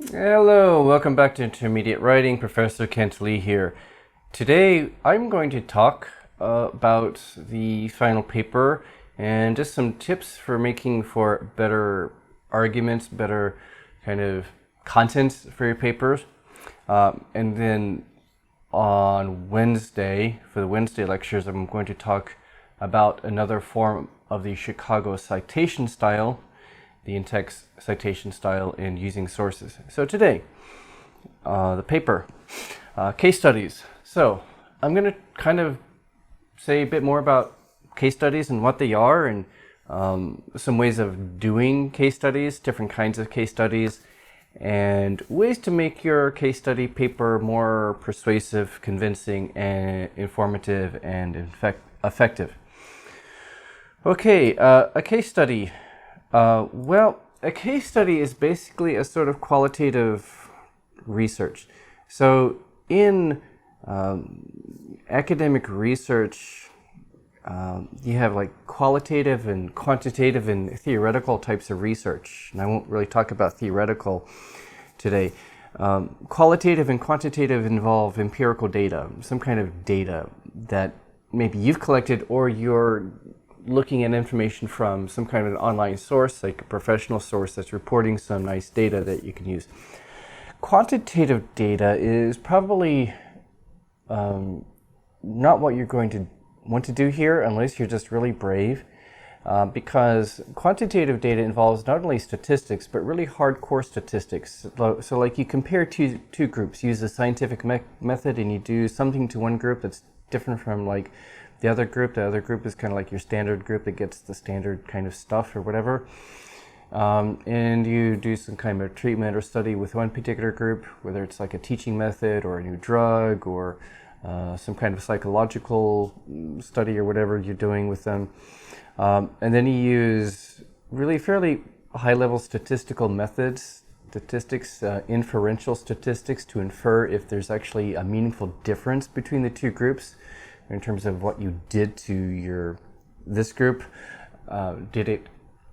Hello, welcome back to Intermediate Writing. Professor Kent Lee here. Today I'm going to talk about the final paper and just some tips for making for better arguments, better kind of content for your papers. And then on Wednesday, for the Wednesday lectures, I'm going to talk about another form of the Chicago citation style, the in-text citation style, and using sources. So today, the paper, case studies. So I'm going to kind of say a bit more about case studies and what they are, and some ways of doing case studies, different kinds of case studies, and ways to make your case study paper more persuasive, convincing, and informative, and effective. Okay, a case study. A case study is basically a sort of qualitative research. So in academic research, you have like qualitative and quantitative and theoretical types of research. And I won't really talk about theoretical today. Qualitative and quantitative involve empirical data, some kind of data that maybe you've collected or you're looking at information from some kind of an online source, like a professional source that's reporting some nice data that you can use. Quantitative data is probably not what you're going to want to do here unless you're just really brave, because quantitative data involves not only statistics but really hardcore statistics. So like you compare two groups, use a scientific method, and you do something to one group that's different from like the other group. The other group is kind of like your standard group that gets the standard kind of stuff or whatever. And you do some kind of treatment or study with one particular group, whether it's like a teaching method or a new drug or some kind of psychological study or whatever you're doing with them. And then you use really fairly high-level statistical methods, inferential statistics, to infer if there's actually a meaningful difference between the two groups in terms of what you did to this group. Did it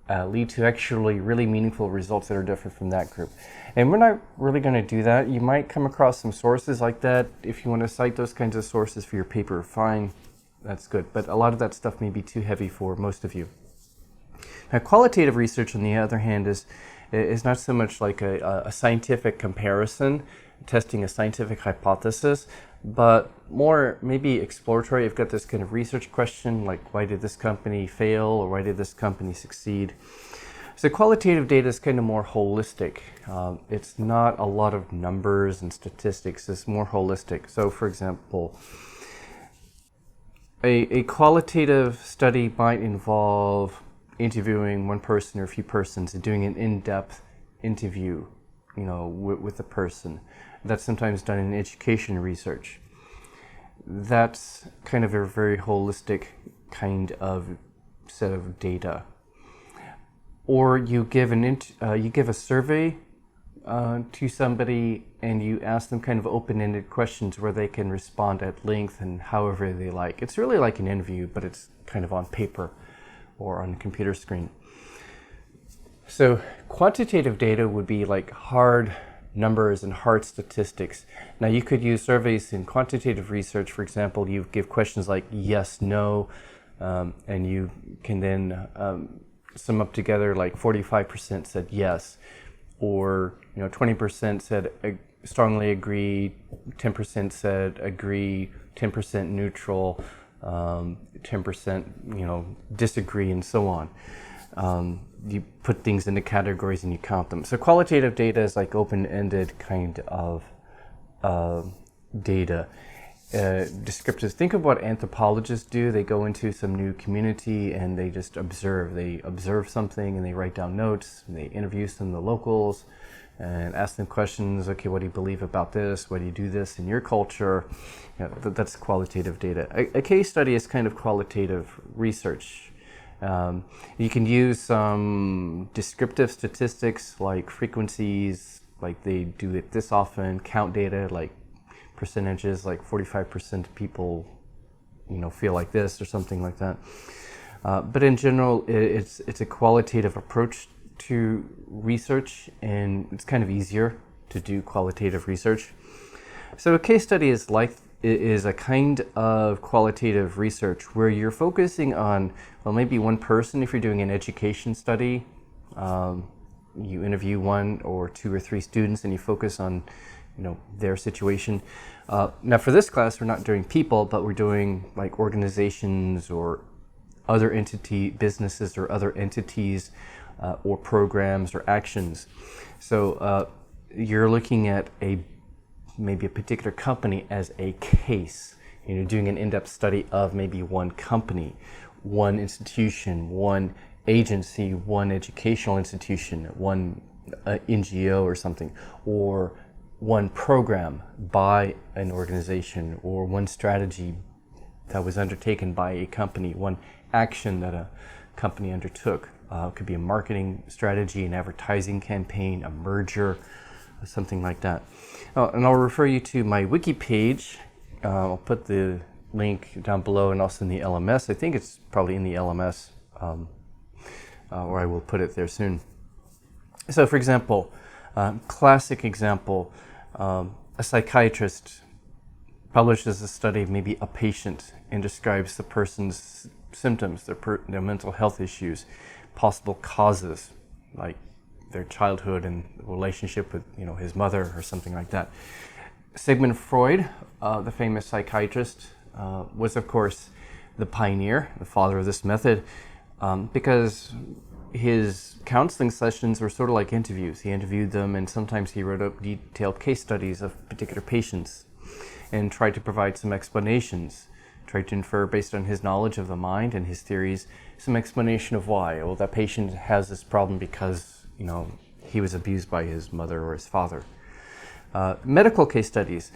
lead to actually really meaningful results that are different from that group? And we're not really going to do that. You might come across some sources like that. If you want to cite those kinds of sources for your paper, fine, that's good. But a lot of that stuff may be too heavy for most of you. Now, qualitative research, on the other hand, is not so much like a scientific comparison, testing a scientific hypothesis, but more maybe exploratory. You've got this kind of research question, like why did this company fail or why did this company succeed? So qualitative data is kind of more holistic. It's not a lot of numbers and statistics. It's more holistic. So for example, a qualitative study might involve interviewing one person or a few persons and doing an in-depth interview, with a person. That's sometimes done in education research. That's kind of a very holistic kind of set of data. Or you give a survey to somebody and you ask them kind of open-ended questions where they can respond at length and however they like. It's really like an interview, but it's kind of on paper or on a computer screen. So quantitative data would be like hard numbers and hard statistics. Now you could use surveys in quantitative research. For example, you give questions like yes, no, and you can then sum up together like 45% said yes, or 20% said strongly agree, 10% said agree, 10% neutral, 10% disagree, and so on. You put things into categories and you count them. So qualitative data is like open-ended kind of data. Descriptive. Think of what anthropologists do. They go into some new community and they just observe. They observe something and they write down notes. And they interview some of the locals and ask them questions. Okay, what do you believe about this? Why do you do this in your culture? That's qualitative data. A case study is kind of qualitative research. You can use some descriptive statistics like frequencies, like they do it this often, count data like percentages, like 45% of people feel like this or something like that. But in general, it's a qualitative approach to research, and it's kind of easier to do qualitative research. So a case study is a kind of qualitative research where you're focusing on, well, maybe one person. If you're doing an education study, you interview one or two or three students and you focus on, their situation. Now for this class, we're not doing people, but we're doing like organizations or other businesses or other entities or programs or actions. So you're looking at maybe a particular company as a case. Doing an in-depth study of maybe one company, one institution, one agency, one educational institution, one NGO or something, or one program by an organization, or one strategy that was undertaken by a company, one action that a company undertook. It could be a marketing strategy, an advertising campaign, a merger, something like that. And I'll refer you to my wiki page. I'll put the link down below and also in the LMS. I think it's probably in the LMS, or I will put it there soon. So for example, classic example, a psychiatrist publishes a study of maybe a patient and describes the person's symptoms, their mental health issues, possible causes, like their childhood and relationship with his mother or something like that. Sigmund Freud, the famous psychiatrist, was of course the pioneer, the father of this method, because his counseling sessions were sort of like interviews. He interviewed them, and sometimes he wrote up detailed case studies of particular patients and tried to provide some explanations, tried to infer based on his knowledge of the mind and his theories some explanation of why. Well, that patient has this problem because he was abused by his mother or his father. Medical case studies.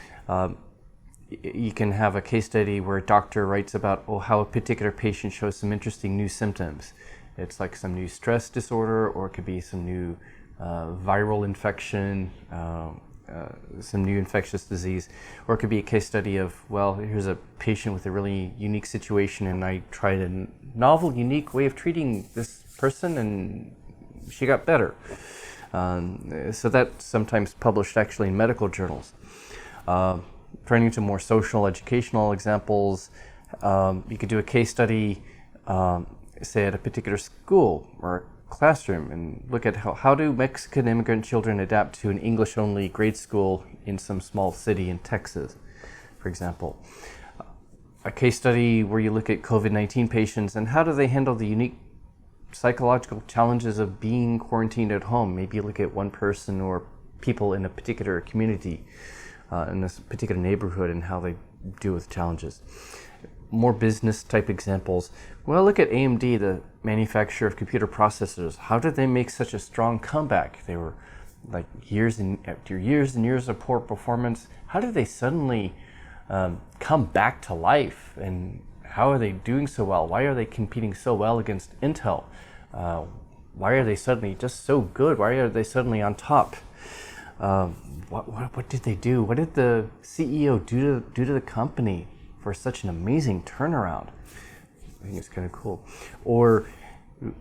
You can have a case study where a doctor writes about how a particular patient shows some interesting new symptoms. It's like some new stress disorder, or it could be some new viral infection, some new infectious disease, or it could be a case study of, well, here's a patient with a really unique situation and I tried a novel, unique way of treating this person and she got better. So that's sometimes published actually in medical journals. Turning to more social, educational examples, you could do a case study, say at a particular school or classroom, and look at how do Mexican immigrant children adapt to an English-only grade school in some small city in Texas, for example. A case study where you look at COVID-19 patients and how do they handle the unique psychological challenges of being quarantined at home. Maybe you look at one person or people in a particular community, in a particular neighborhood, and how they deal with challenges. More business type examples. Well, look at AMD, the manufacturer of computer processors. How did they make such a strong comeback? They were like after years and years of poor performance. How did they suddenly come back to life? And how are they doing so well? Why are they competing so well against Intel? Why are they suddenly just so good? Why are they suddenly on top? What did they do? What did the CEO do to the company for such an amazing turnaround? I think it's kind of cool. Or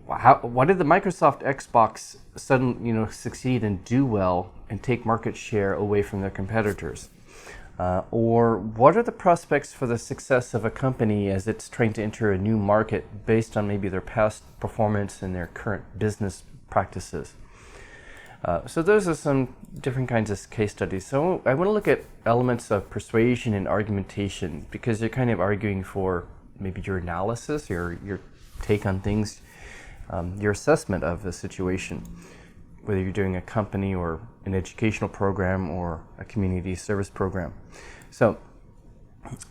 why did the Microsoft Xbox suddenly succeed and do well and take market share away from their competitors? Or what are the prospects for the success of a company as it's trying to enter a new market based on maybe their past performance and their current business practices? So those are some different kinds of case studies. So I want to look at elements of persuasion and argumentation, because you're kind of arguing for maybe your analysis, your take on things, your assessment of the situation, whether you're doing a company or an educational program or a community service program. So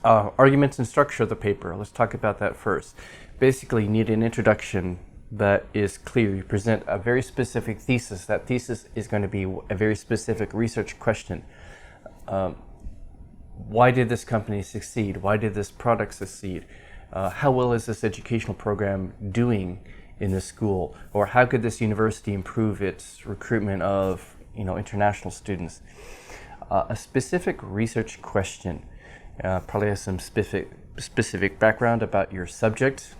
arguments and structure of the paper. Let's talk about that first. Basically, you need an introduction that is clear. You present a very specific thesis. That thesis is going to be a very specific research question. Why did this company succeed? Why did this product succeed? How well is this educational program doing in this school? Or how could this university improve its recruitment of international students? A specific research question probably has some specific background about your subject,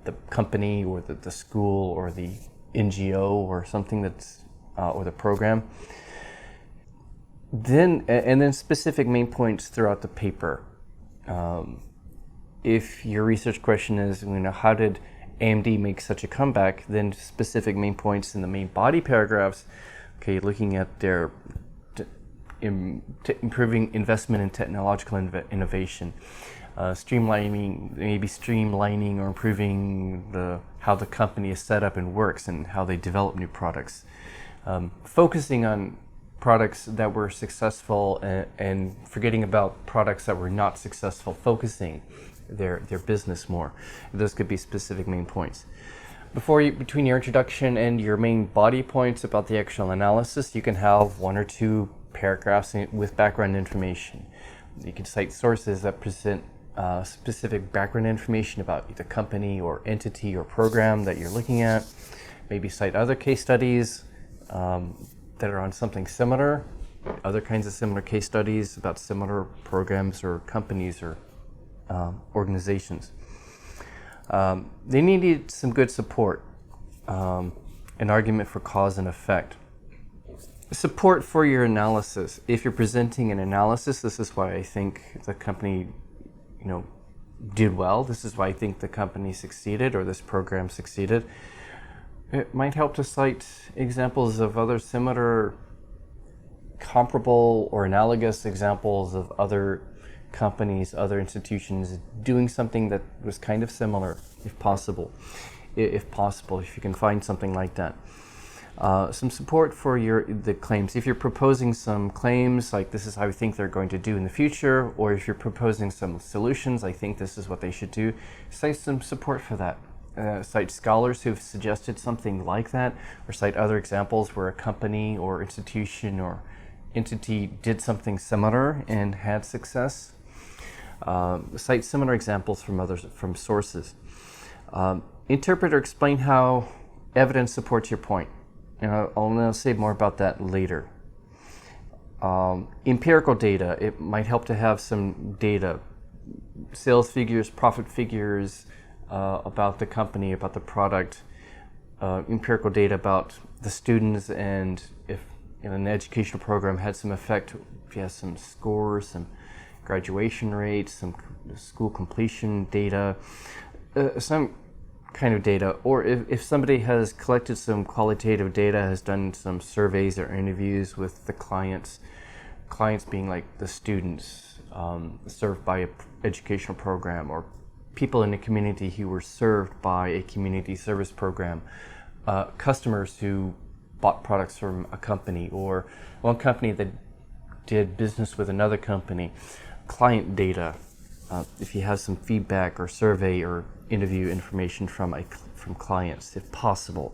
the company or the school or the NGO or something that's or the program. then specific main points throughout the paper. If your research question is, how did AMD make such a comeback, then specific main points in the main body paragraphs, okay, looking at their improving investment in technological innovation, streamlining or improving how the company is set up and works and how they develop new products, focusing on products that were successful and forgetting about products that were not successful, focusing their business more. Those could be specific main points. Between your introduction and your main body points about the actual analysis, you can have 1 or 2 paragraphs with background information. You can cite sources that present specific background information about the company or entity or program that you're looking at. Maybe cite other case studies that are on something similar, other kinds of similar case studies about similar programs or companies or organizations. They needed some good support, an argument for cause and effect. Support for your analysis. If you're presenting an analysis, this is why I think the company, did well. This is why I think the company succeeded or this program succeeded. It might help to cite examples of other similar, comparable or analogous examples of other companies, other institutions doing something that was kind of similar, if possible, if you can find something like that. Some support for the claims. If you're proposing some claims, like this is how I think they're going to do in the future, or if you're proposing some solutions, I think this is what they should do, cite some support for that. Cite scholars who've suggested something like that, or cite other examples where a company or institution or entity did something similar and had success. Cite similar examples from sources. Interpret or explain how evidence supports your point. I'll say more about that later. Empirical data, it might help to have some data, sales figures, profit figures about the company, about the product, empirical data about the students, and if an educational program had some effect, if you have some scores, some graduation rates, some school completion data, some kind of data, or if somebody has collected some qualitative data, has done some surveys or interviews with the clients being like the students served by an educational program, or people in the community who were served by a community service program, customers who bought products from a company, or one company that did business with another company, client data, if you have some feedback or survey or interview information from clients, if possible.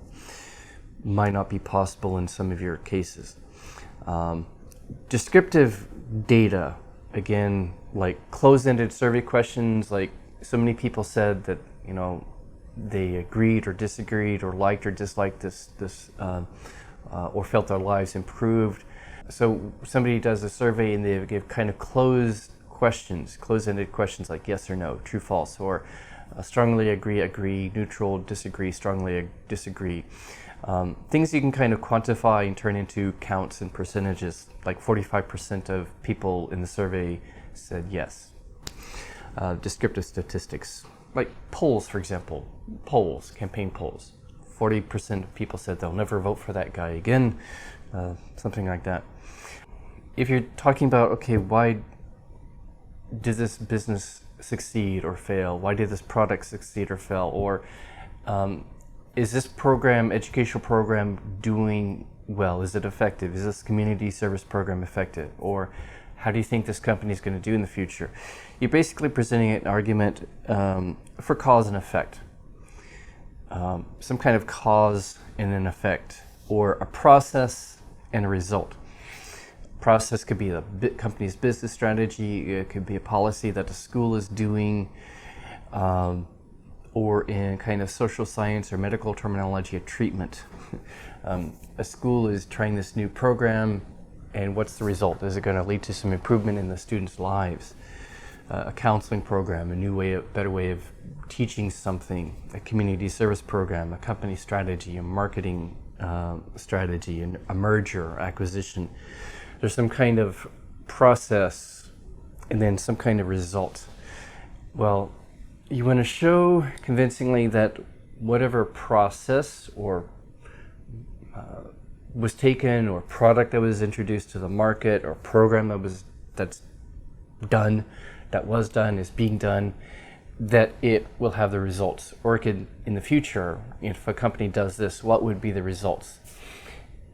Might not be possible in some of your cases. Descriptive data, again, like closed-ended survey questions, like so many people said that they agreed or disagreed or liked or disliked this or felt their lives improved. So somebody does a survey and they give kind of closed-ended questions like yes or no, true, false, or strongly agree, neutral, disagree, strongly disagree. Things you can kind of quantify and turn into counts and percentages, like 45% of people in the survey said yes. Descriptive statistics, like polls, for example, campaign polls. 40% of people said they'll never vote for that guy again, something like that. If you're talking about, okay, why did this business succeed or fail? Why did this product succeed or fail? Or is this educational program doing well? Is it effective? Is this community service program effective? Or how do you think this company is going to do in the future? You're basically presenting an argument for cause and effect. Some kind of cause and an effect, or a process and a result. Process could be the company's business strategy, it could be a policy that the school is doing, or in kind of social science or medical terminology, a treatment. A school is trying this new program, and what's the result? Is it going to lead to some improvement in the students' lives? A counseling program, better way of teaching something, a community service program, a company strategy, a marketing strategy, and a merger or acquisition. there's some kind of process and then some kind of result. Well, you want to show convincingly that whatever process or was taken, or product that was introduced to the market, or program that's done, is being done, that it will have the results. Or it could, in the future, if a company does this, what would be the results?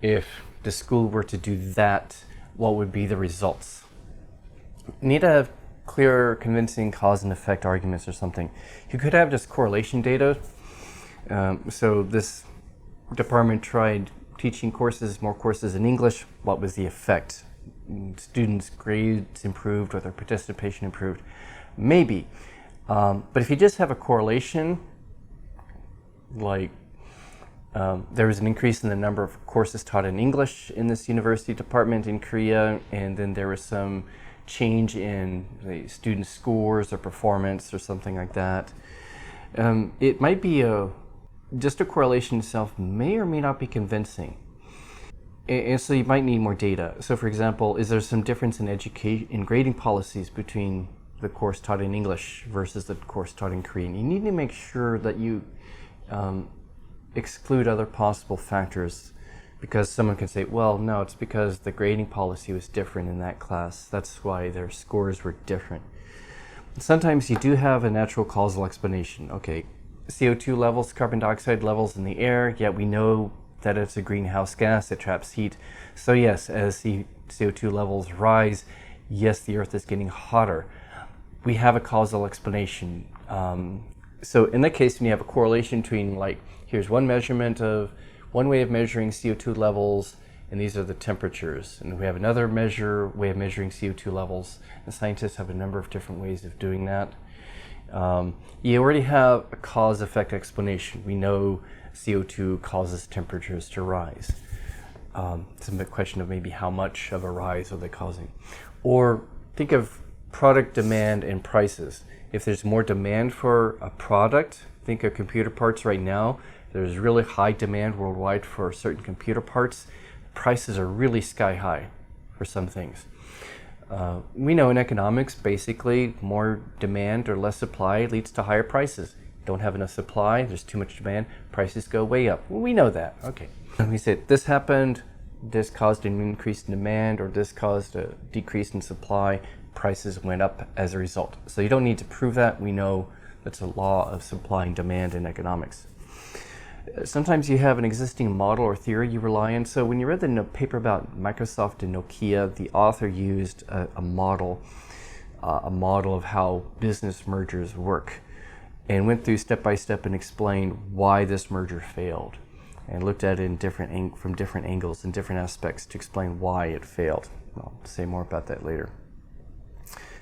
If the school were to do that, what would be the results? You need to have clear, convincing cause and effect arguments or something. You could have just correlation data. So this department tried teaching more courses in English. What was the effect? Students' grades improved or their participation improved? Maybe. But if you just have a correlation, like there was an increase in the number of courses taught in English in this university department in Korea, and then there was some change in the student scores or performance or something like that. It might be just a correlation itself may or may not be convincing. And so you might need more data. So for example, is there some difference in grading policies between the course taught in English versus the course taught in Korean? You need to make sure that you exclude other possible factors, because someone can say, well, no, it's because the grading policy was different in that class. That's why their scores were different. Sometimes you do have a natural causal explanation. Okay, CO2 levels, carbon dioxide levels in the air, yet we know that it's a greenhouse gas, it traps heat. So yes, as the CO2 levels rise, yes, the Earth is getting hotter. We have a causal explanation. So in that case, when you have a correlation between, like, here's one way of measuring CO2 levels, and these are the temperatures. And we have another way of measuring CO2 levels. And scientists have a number of different ways of doing that. You already have a cause-effect explanation. We know CO2 causes temperatures to rise. It's a question of maybe how much of a rise are they causing. Or think of product demand and prices. If there's more demand for a product, think of computer parts right now. There's really high demand worldwide for certain computer parts. Prices are really sky high for some things. We know in economics, basically, more demand or less supply leads to higher prices. Don't have enough supply, there's too much demand, prices go way up. Well, we know that, okay. And we said this happened, this caused an increase in demand, or this caused a decrease in supply, prices went up as a result. So you don't need to prove that. We know that's a law of supply and demand in economics. Sometimes you have an existing model or theory you rely on. So when you read the paper about Microsoft and Nokia, the author used a model of how business mergers work, and went through step by step and explained why this merger failed, and looked at it from different angles and different aspects to explain why it failed. I'll say more about that later.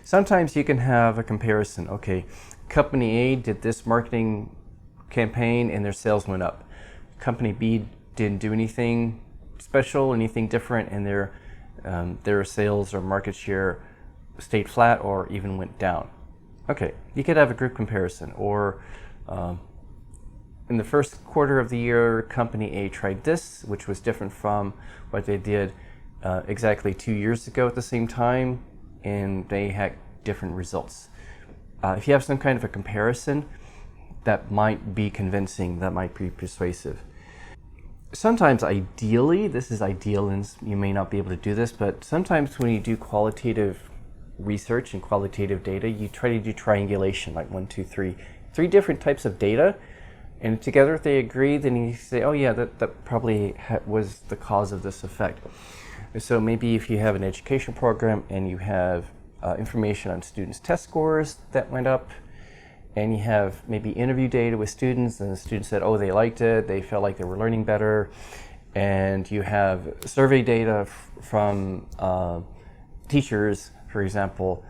Sometimes you can have a comparison. Okay, company A did this marketing campaign and their sales went up. Company B didn't do anything special, anything different, and their sales or market share stayed flat or even went down. Okay, you could have a group comparison. Or in the first quarter of the year, company A tried this, which was different from what they did exactly 2 years ago at the same time, and they had different results. If you have some kind of a comparison, that might be convincing, that might be persuasive. Sometimes ideally, this is ideal and you may not be able to do this, but sometimes when you do qualitative research and qualitative data, you try to do triangulation, like 1, 2, 3. 3 different types of data, and together if they agree, then you say, oh yeah, that probably was the cause of this effect. So maybe if you have an education program and you have information on students' test scores that went up, and you have maybe interview data with students, and the students said, oh, they liked it, they felt like they were learning better, and you have survey data from teachers, for example,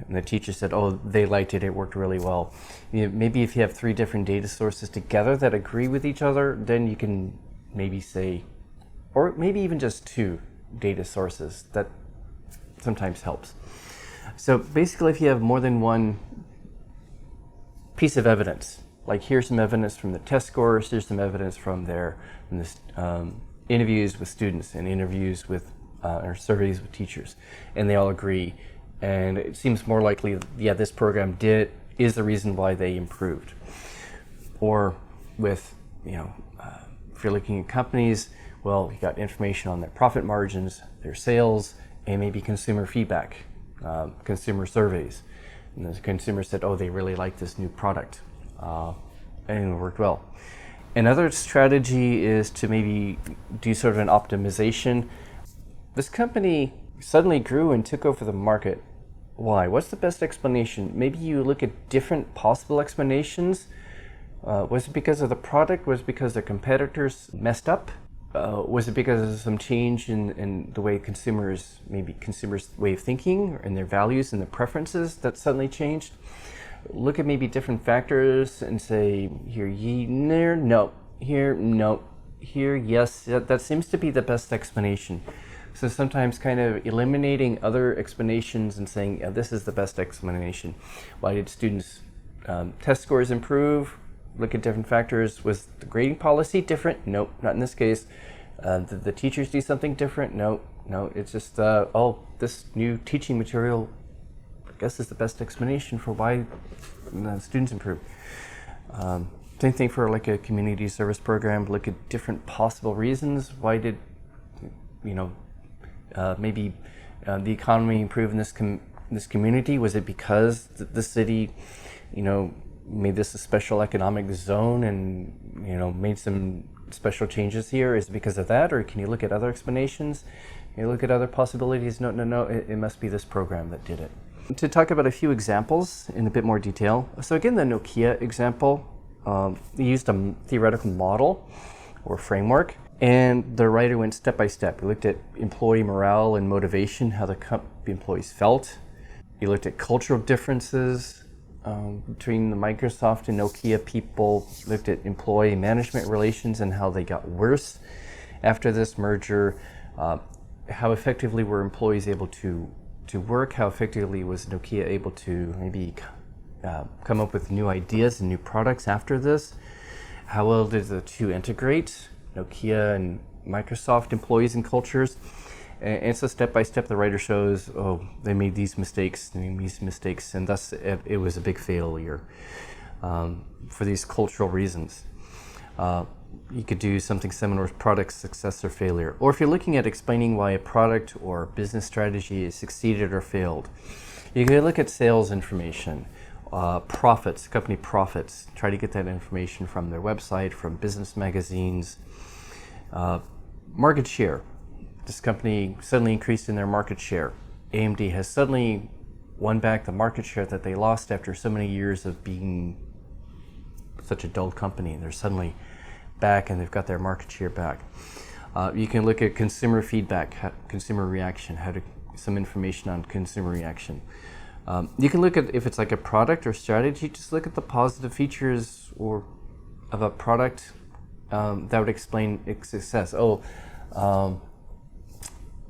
and the teacher said, oh, they liked it, it worked really well. Maybe if you have 3 different data sources together that agree with each other, then you can maybe say, or maybe even just 2 data sources. That sometimes helps. So basically, if you have more than one piece of evidence, like here's some evidence from the test scores, here's some evidence from the interviews with students and interviews with or surveys with teachers, and they all agree. And it seems more likely, yeah, this program is the reason why they improved. Or with, if you're looking at companies, well, you got information on their profit margins, their sales, and maybe consumer feedback, consumer surveys. And the consumer said, oh, they really like this new product, and it worked well. Another strategy is to maybe do sort of an optimization. This company suddenly grew and took over the market. Why? What's the best explanation? Maybe you look at different possible explanations. Was it because of the product? Was it because their competitors messed up? Was it because of some change in the way consumers' way of thinking and their values and their preferences that suddenly changed? Look at maybe different factors and say, here, there, no, here, no, here, yes. That seems to be the best explanation. So sometimes kind of eliminating other explanations and saying, yeah, this is the best explanation. Why did students' test scores improve? Look at different factors. Was the grading policy different? Nope, not in this case. Did the teachers do something different? No, it's just, this new teaching material, I guess, is the best explanation for why students improve. Same thing for like a community service program. Look at different possible reasons. Why did, maybe the economy improve in this community? Was it because the city, made this a special economic zone and, made some special changes here? Is it because of that? Or can you look at other explanations? Can you look at other possibilities? No, it must be this program that did it. To talk about a few examples in a bit more detail. So again, the Nokia example, they used a theoretical model or framework, and the writer went step by step. He looked at employee morale and motivation, how the employees felt. He looked at cultural differences between the Microsoft and Nokia people, looked at employee management relations and how they got worse after this merger. How effectively were employees able to work? How effectively was Nokia able to maybe come up with new ideas and new products after this? How well did the two integrate, Nokia and Microsoft employees and cultures? And so step by step, the writer shows, they made these mistakes, and thus it was a big failure for these cultural reasons. You could do something similar with product success or failure. Or if you're looking at explaining why a product or business strategy has succeeded or failed, you could look at sales information, profits, company profits. Try to get that information from their website, from business magazines. Market share. This company suddenly increased in their market share. AMD has suddenly won back the market share that they lost after so many years of being such a dull company. They're suddenly back and they've got their market share back. You can look at consumer feedback, consumer reaction, some information on consumer reaction. You can look at if it's like a product or strategy, just look at the positive features of a product that would explain its success.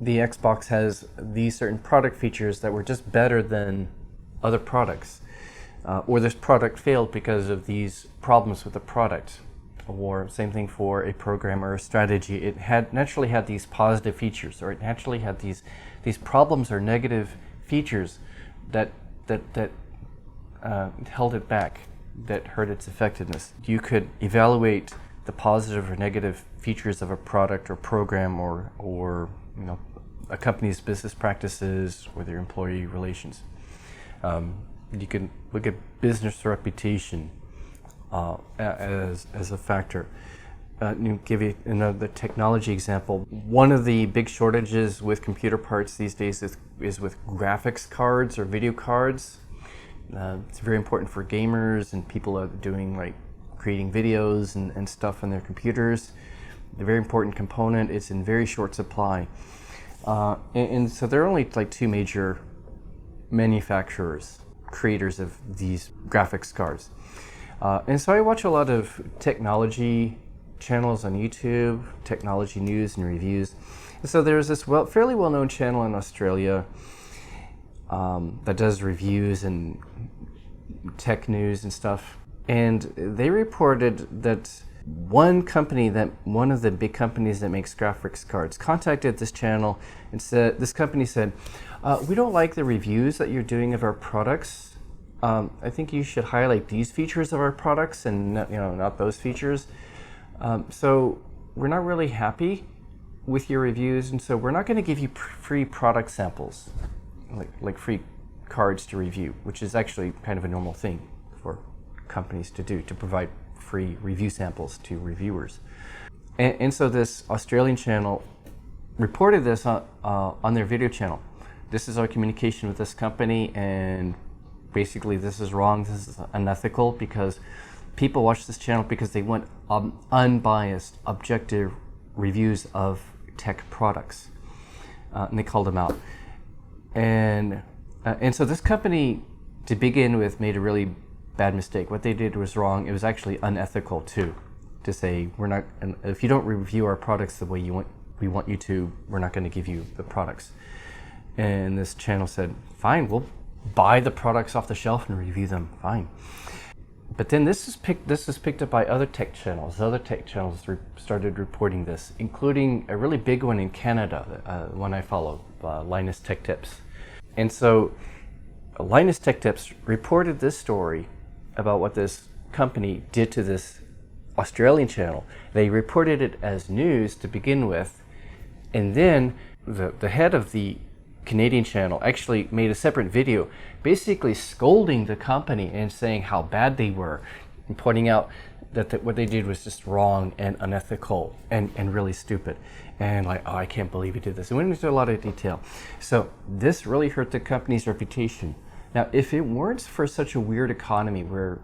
The Xbox has these certain product features that were just better than other products. Or this product failed because of these problems with the product. Or same thing for a program or a strategy. It naturally had these positive features, or it naturally had these problems or negative features that held it back, that hurt its effectiveness. You could evaluate the positive or negative features of a product or program or a company's business practices or their employee relations. You can look at business reputation as a factor. Give you another technology example. One of the big shortages with computer parts these days is with graphics cards or video cards. It's very important for gamers and people are doing creating videos and stuff on their computers. A very important component. It's in very short supply. And so there are only two major manufacturers, creators of these graphics cards. And so I watch a lot of technology channels on YouTube, technology news and reviews. And so there's this fairly well-known channel in Australia that does reviews and tech news and stuff. And they reported that One of the big companies that makes graphics cards contacted this channel and said, this company said, we don't like the reviews that you're doing of our products. I think you should highlight these features of our products and not those features. So we're not really happy with your reviews, and so we're not going to give you free product samples, like free cards to review, which is actually kind of a normal thing for companies to do, to provide free review samples to reviewers. And so this Australian channel reported this on their video channel. This is our communication with this company, and basically this is wrong, this is unethical, because people watch this channel because they want unbiased, objective reviews of tech products. And they called them out. And so this company, to begin with, made a really bad mistake. What they did was wrong. It was actually unethical too, to say if you don't review our products the way we want you to, we're not going to give you the products. And this channel said, fine, we'll buy the products off the shelf and review them, fine. But then this is picked up by other tech channels. Other tech channels started reporting this, including a really big one in Canada, one I follow, Linus Tech Tips. And so Linus Tech Tips reported this story about what this company did to this Australian channel. They reported it as news to begin with, and then the head of the Canadian channel actually made a separate video basically scolding the company and saying how bad they were, and pointing out that what they did was just wrong and unethical and really stupid. And I can't believe he did this. It went into a lot of detail. So this really hurt the company's reputation. Now, if it weren't for such a weird economy where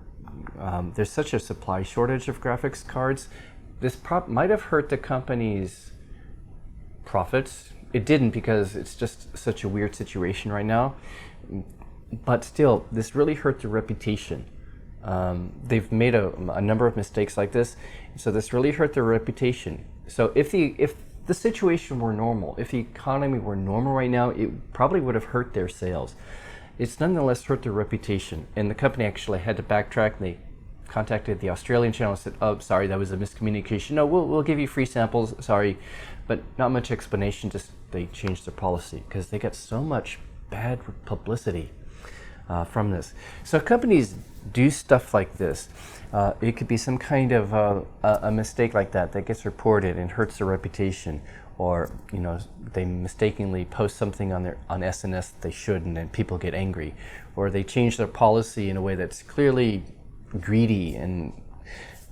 there's such a supply shortage of graphics cards, this might have hurt the company's profits. It didn't, because it's just such a weird situation right now. But still, this really hurt their reputation. They've made a number of mistakes like this, so this really hurt their reputation. So if the situation were normal, if the economy were normal right now, it probably would have hurt their sales. It's nonetheless hurt their reputation, and the company actually had to backtrack. They contacted the Australian channel and said, oh, sorry, that was a miscommunication. No, we'll give you free samples, sorry. But not much explanation, just they changed their policy because they got so much bad publicity from this. So companies do stuff like this. It could be some kind of a mistake like that gets reported and hurts their reputation, or they mistakenly post something on SNS that they shouldn't, and people get angry, or they change their policy in a way that's clearly greedy, and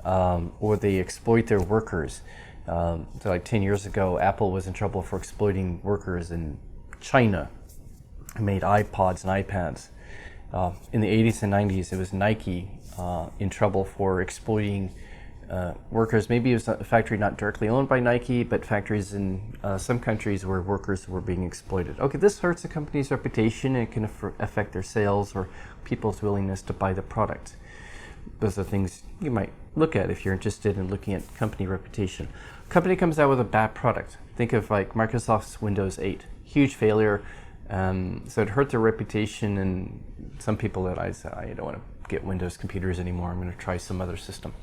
or they exploit their workers. So like 10 years ago, Apple was in trouble for exploiting workers in China, made iPods and iPads. In the 80s and 90s, it was Nike in trouble for exploiting workers. Maybe it was a factory not directly owned by Nike, but factories in some countries where workers were being exploited. Okay, this hurts a company's reputation, and it can affect their sales or people's willingness to buy the product. Those are things you might look at if you're interested in looking at company reputation. Company comes out with a bad product. Think of like Microsoft's Windows 8. Huge failure. So it hurt their reputation, and some people that I said, I don't want to get Windows computers anymore. I'm going to try some other system.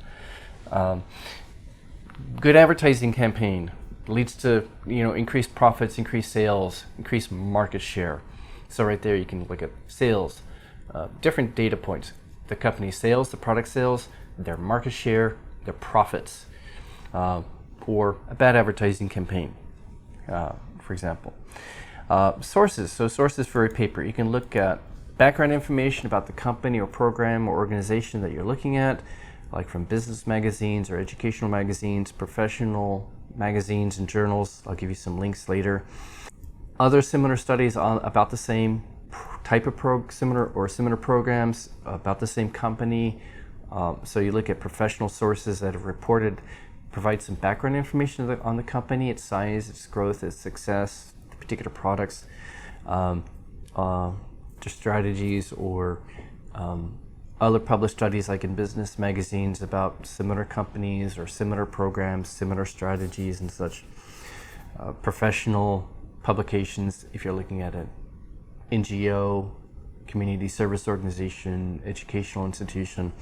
Good advertising campaign leads to increased profits, increased sales, increased market share. So right there you can look at sales, different data points. The company's sales, the product sales, their market share, their profits, or a bad advertising campaign, for example. Sources. So sources for a paper. You can look at background information about the company or program or organization that you're looking at, like from business magazines or educational magazines, professional magazines and journals. I'll give you some links later. Other similar studies about the same type of similar programs about the same company. So you look at professional sources that have reported, provide some background information on the company, its size, its growth, its success, particular products, their strategies, or other published studies like in business magazines about similar companies or similar programs, similar strategies and such. Professional publications, if you're looking at an NGO, community service organization, educational institution,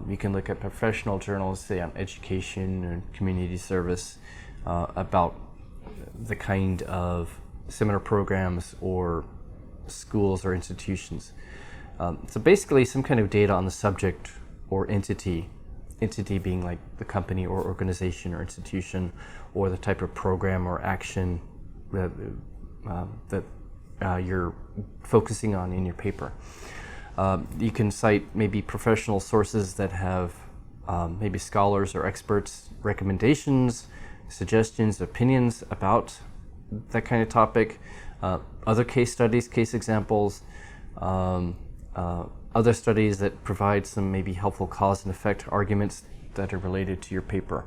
You can look at professional journals, say on education and community service, about the kind of seminar programs or schools or institutions. So basically some kind of data on the subject or entity being like the company or organization or institution, or the type of program or action that you're focusing on in your paper. You can cite maybe professional sources that have maybe scholars or experts' recommendations, suggestions, opinions about that kind of topic, other case studies, case examples, other studies that provide some maybe helpful cause and effect arguments that are related to your paper.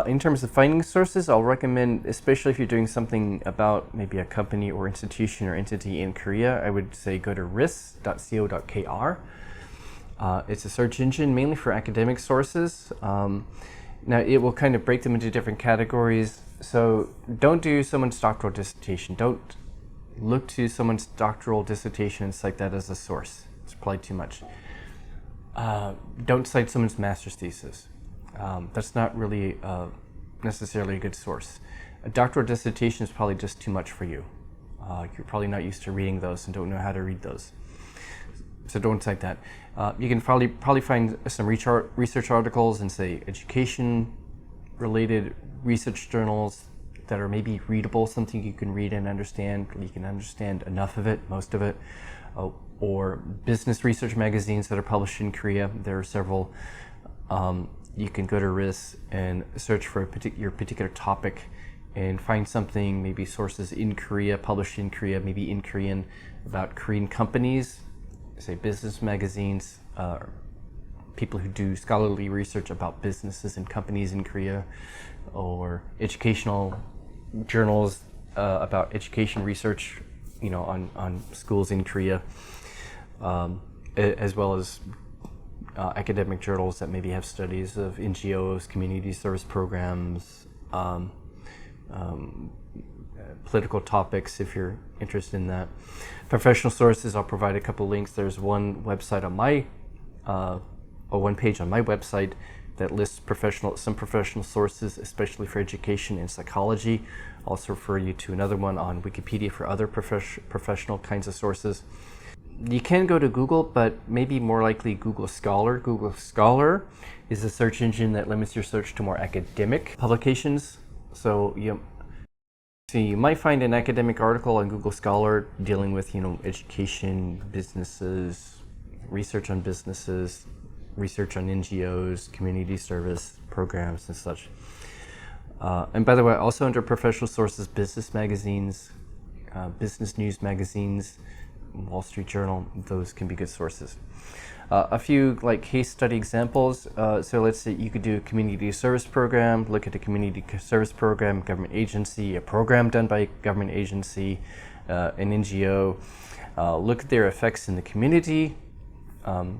In terms of finding sources, I'll recommend, especially if you're doing something about maybe a company or institution or entity in Korea, I would say go to ris.co.kr. It's a search engine mainly for academic sources. Now it will kind of break them into different categories. So don't do someone's doctoral dissertation. Don't look to someone's doctoral dissertation and cite that as a source. It's probably too much. Don't cite someone's master's thesis. That's not really necessarily a good source. A doctoral dissertation is probably just too much for you. You're probably not used to reading those and don't know how to read those. So don't cite that. You can probably find some research articles in, say, education-related research journals that are maybe readable, something you can read and understand. You can understand enough of it, most of it. Or business research magazines that are published in Korea. There are several. You can go to RIS and search for your particular topic and find something, maybe sources in Korea, published in Korea, maybe in Korean, about Korean companies, say business magazines, people who do scholarly research about businesses and companies in Korea, or educational journals about education research, on schools in Korea, as well as academic journals that maybe have studies of NGOs, community service programs, political topics if you're interested in that. Professional sources, I'll provide a couple links. There's one website on one page on my website that lists some professional sources, especially for education and psychology. I'll also refer you to another one on Wikipedia for other professional kinds of sources. You can go to Google, but maybe more likely Google Scholar. Google Scholar is a search engine that limits your search to more academic publications. So you might find an academic article on Google Scholar dealing with, education, businesses, research on businesses, research on NGOs, community service programs and such. And by the way, also under professional sources, business magazines, business news magazines, Wall Street Journal, those can be good sources. A few case study examples. So let's say you could do a community service program, look at a community service program, government agency, a program done by a government agency, an NGO, look at their effects in the community,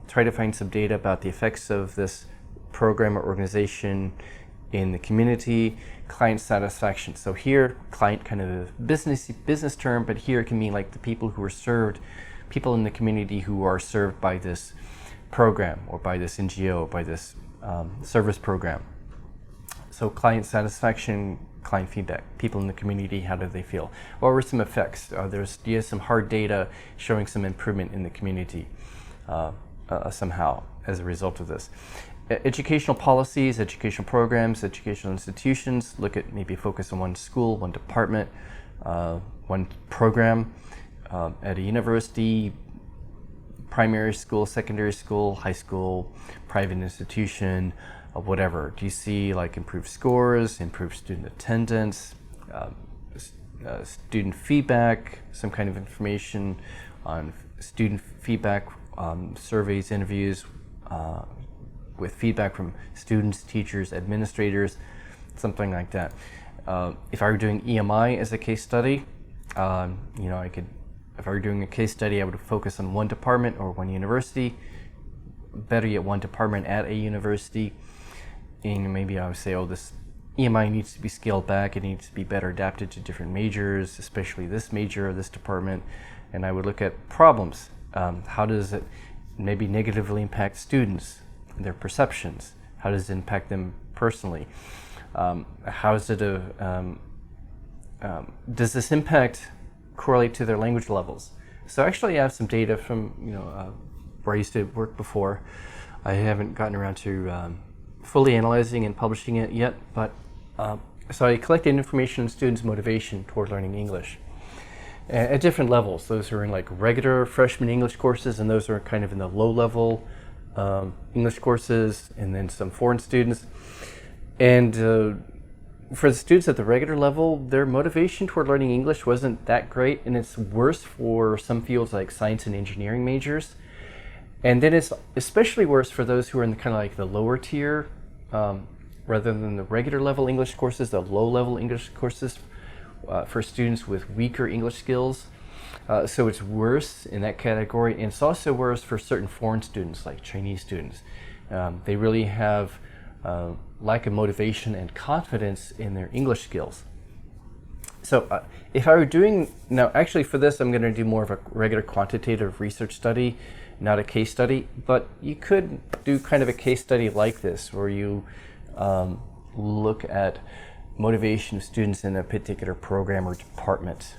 try to find some data about the effects of this program or organization in the community, client satisfaction. So here, client kind of a business term, but here it can mean like the people who are served, people in the community who are served by this program or by this NGO, or by this service program. So client satisfaction, client feedback, people in the community, how do they feel? What were some effects? Do you have some hard data showing some improvement in the community somehow as a result of this? Educational policies, educational programs, educational institutions, maybe focus on one school, one department, one program at a university, primary school, secondary school, high school, private institution, whatever. Do you see improved scores, improved student attendance, student feedback, some kind of information on student feedback, surveys, interviews, with feedback from students, teachers, administrators, something like that. If I were doing EMI as a case study, if I were doing a case study, I would focus on one department or one university, better yet one department at a university, and maybe I would say, this EMI needs to be scaled back, it needs to be better adapted to different majors, especially this major or this department, and I would look at problems. How does it maybe negatively impact students, their perceptions? How does it impact them personally? How is it does this impact correlate to their language levels? So actually I have some data from where I used to work before. I haven't gotten around to fully analyzing and publishing it yet, but so I collected information on students' motivation toward learning English at different levels. Those who are in like regular freshman English courses, and those who are kind of in the low-level English courses, and then some foreign students. And for the students at the regular level, their motivation toward learning English wasn't that great, and it's worse for some fields like science and engineering majors. And then it's especially worse for those who are in the kind of like the lower tier, rather than the regular level English courses, the low level English courses for students with weaker English skills. So it's worse in that category, and it's also worse for certain foreign students like Chinese students. They really have lack of motivation and confidence in their English skills. So if I were doing, now actually for this I'm going to do more of a regular quantitative research study, not a case study, but you could do kind of a case study like this where you look at motivation of students in a particular program or department.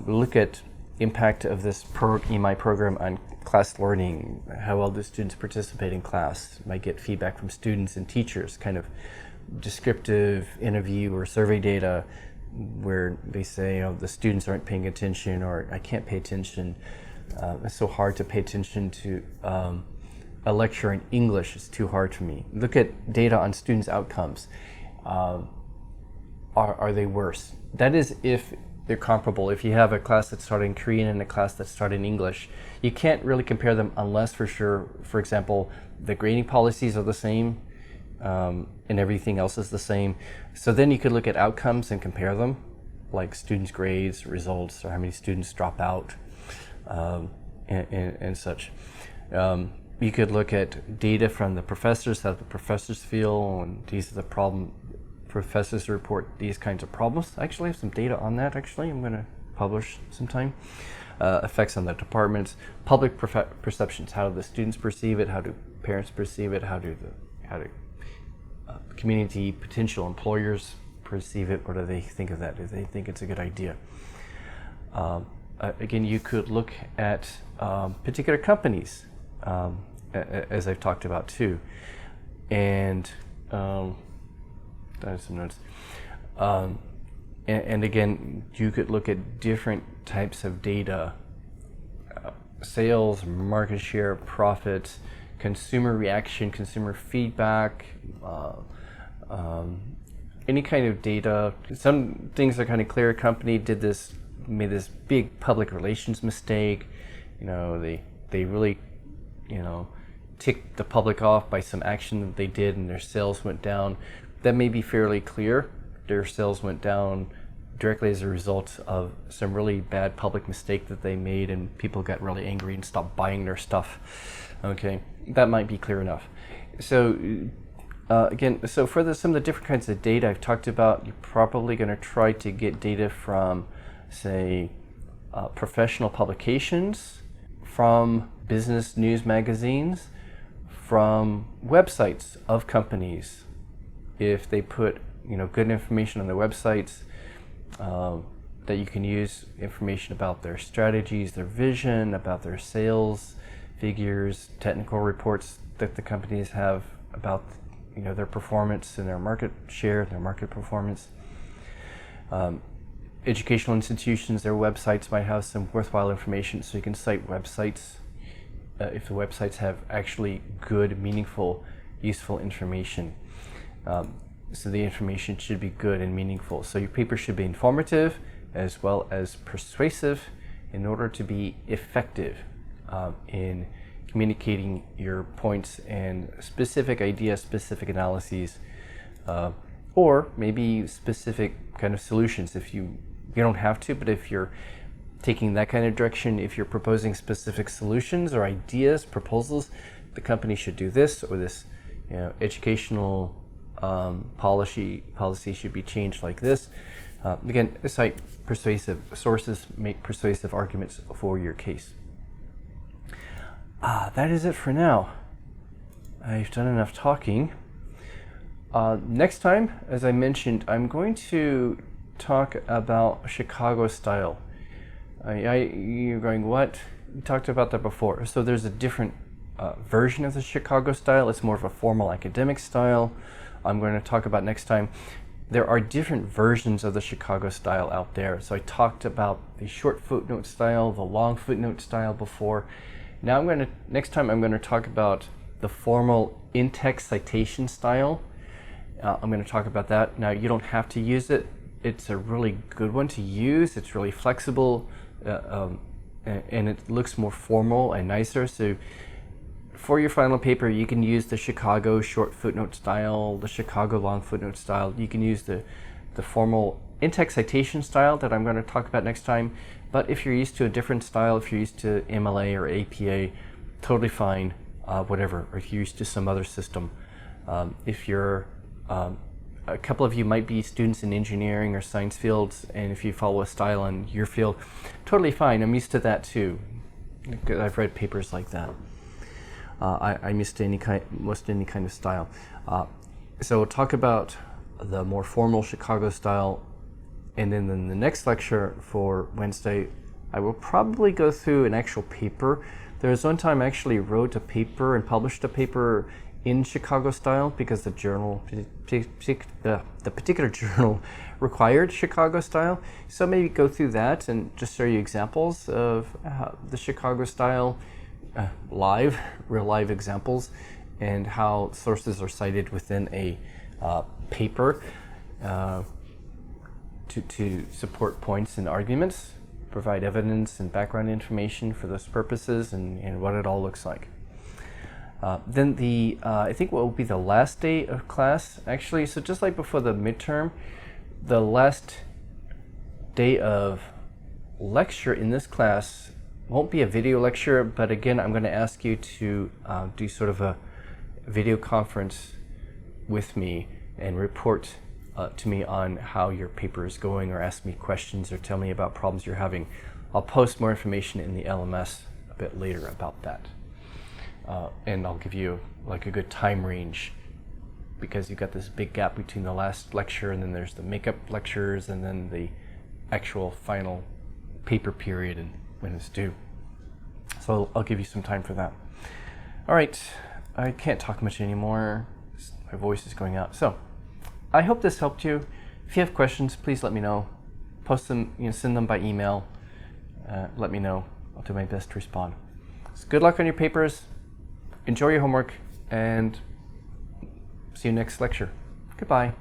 Look at impact of this EMI program on class learning, how well do students participate in class. Might get feedback from students and teachers, kind of descriptive interview or survey data where they say, the students aren't paying attention, or I can't pay attention. It's so hard to pay attention to a lecture in English. It's too hard for me. Look at data on students' outcomes. Are they worse? That is if they're comparable. If you have a class that's taught in Korean and a class that's taught in English, you can't really compare them unless for sure, for example, the grading policies are the same and everything else is the same. So then you could look at outcomes and compare them, like students' grades, results, or how many students drop out, and such. You could look at data from the professors, how the professors feel, and these are the problem. Professors report these kinds of problems. I actually have some data on that. Actually, I'm going to publish sometime. Effects on the departments, public perceptions. How do the students perceive it? How do parents perceive it? How do community potential employers perceive it? What do they think of that? Do they think it's a good idea? Again, you could look at particular companies, as I've talked about too, and I have some notes. And again, you could look at different types of data, sales, market share, profits, consumer reaction, consumer feedback, any kind of data. Some things are kind of clear. A company made this big public relations mistake. They really, ticked the public off by some action that they did, and their sales went down. That may be fairly clear. Their sales went down directly as a result of some really bad public mistake that they made, and people got really angry and stopped buying their stuff. Okay, that might be clear enough. So again, so for some of the different kinds of data I've talked about, you're probably going to try to get data from, say, professional publications, from business news magazines, from websites of companies. If they put good information on their websites, that you can use information about their strategies, their vision, about their sales figures, technical reports that the companies have about their performance and their market share, their market performance. Educational institutions, their websites might have some worthwhile information, so you can cite websites if the websites have actually good, meaningful, useful information. So the information should be good and meaningful. So your paper should be informative as well as persuasive in order to be effective in communicating your points and specific ideas, specific analyses, or maybe specific kind of solutions. If you don't have to, but if you're taking that kind of direction, if you're proposing specific solutions or ideas, proposals, the company should do this, or this educational policy should be changed like this. Again, cite persuasive sources, make persuasive arguments for your case. that is it for now. I've done enough talking. Next time, as I mentioned, I'm going to talk about Chicago style. You're going, what? We talked about that before. So there's a different version of the Chicago style. It's more of a formal academic style. I'm going to talk about next time. There are different versions of the Chicago style out there. So I talked about the short footnote style, the long footnote style before. Now next time I'm going to talk about the formal in-text citation style. I'm going to talk about that. Now you don't have to use it. It's a really good one to use. It's really flexible and it looks more formal and nicer. So for your final paper, you can use the Chicago short footnote style, the Chicago long footnote style. You can use the formal in-text citation style that I'm going to talk about next time. But if you're used to a different style, if you're used to MLA or APA, totally fine, whatever. Or if you're used to some other system. If you're, a couple of you might be students in engineering or science fields, and if you follow a style in your field, totally fine. I'm used to that too. I've read papers like that. I'm used to most any kind of style. So we'll talk about the more formal Chicago style, and then in the next lecture for Wednesday, I will probably go through an actual paper. There was one time I actually wrote a paper and published a paper in Chicago style because the particular journal required Chicago style. So maybe go through that and just show you examples of the Chicago style. Real live examples, and how sources are cited within a paper to support points and arguments, provide evidence and background information for those purposes, and what it all looks like. Then I think what will be the last day of class, actually, so just like before the midterm, the last day of lecture in this class won't be a video lecture, but again, I'm going to ask you to do sort of a video conference with me and report to me on how your paper is going, or ask me questions, or tell me about problems you're having. I'll post more information in the LMS a bit later about that. And I'll give you like a good time range, because you've got this big gap between the last lecture and then there's the makeup lectures and then the actual final paper period and when it's due. So I'll give you some time for that. All right, I can't talk much anymore. My voice is going out. So I hope this helped you. If you have questions, please let me know. Post them, send them by email. Let me know. I'll do my best to respond. So good luck on your papers. Enjoy your homework, and see you next lecture. Goodbye.